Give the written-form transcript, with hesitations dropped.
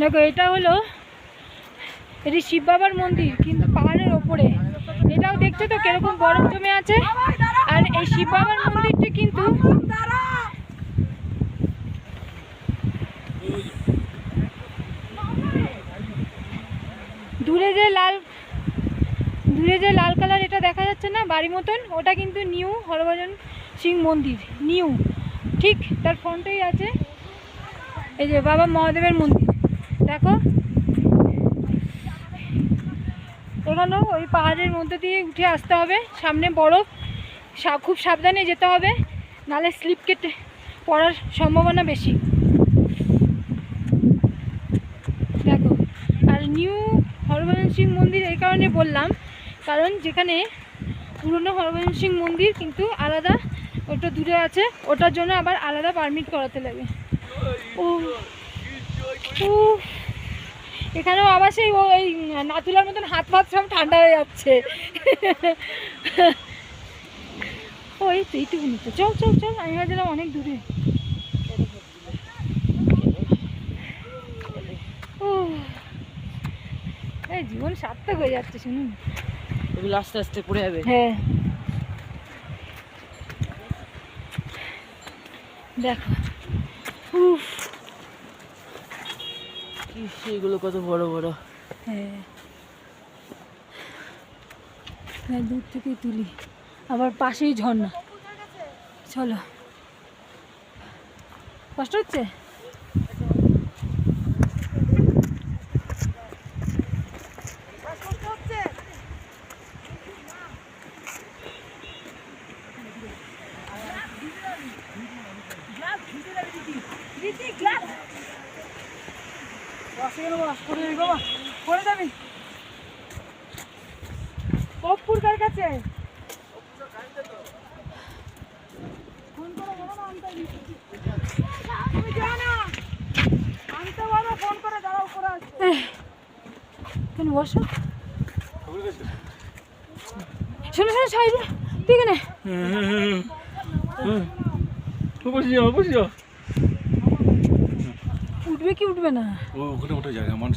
দেখো এটা হলো এটি শিব বাবার মন্দির, কিন্তু পাহাড়ের ওপরে। এটাও দেখছো তো কিরকম বরফ জমে আছে। আর এই শিব বাবার মন্দিরটি কিন্তু দূরে যে লাল কালার এটা দেখা যাচ্ছে না বাড়ি মতন, ওটা কিন্তু নিউ হরভজন সিং মন্দির। নিউ ঠিক তার ফ্রন্টেই আছে এই যে বাবা মহাদেবের মন্দির। দেখো এখানেও ওই পাহাড়ের মধ্যে দিয়ে উঠে আসতে হবে, সামনে বরফ, খুব সাবধানে যেতে হবে, নাহলে স্লিপ কেটে পড়ার সম্ভাবনা বেশি। দেখো আর নিউ হরভজন সিং মন্দির এই কারণে বললাম, কারণ যেখানে পুরনো হরভজন সিং মন্দির কিন্তু আলাদা, ওটা দূরে আছে, ওটার জন্য আবার আলাদা পারমিট করাতে লাগে। ও এখানেও আবার সেই ওই নাতুলার মতন হাত ফাত সব ঠান্ডা হয়ে যাচ্ছে। ওই তো এইটুকুনি তো, চল চল চল, আমি ভাবছিলাম অনেক দূরে। ও এই জীবন সার্থক হয়ে যাচ্ছে, শুনুন এগুলো আস্তে আস্তে পড়ে যাবে। হ্যাঁ দেখো উফ, কি সেগুলো কত বড় বড়। হ্যাঁ দূর থেকে তুলি, আবার পাশেই ঝর্ণা। চলো, কষ্ট হচ্ছে? পড়ে যাবি কপুর কার কাছে ফোন করে বলো না, তুমি যাও না, আনতে বলো ফোন করে, দাঁড়াও করে আসবে। কেন বসো, শোনো শোনো সাইড ঠিক আছে। উঠবে কি উঠবে না? ওখানে ওটা জায়গা মানুষ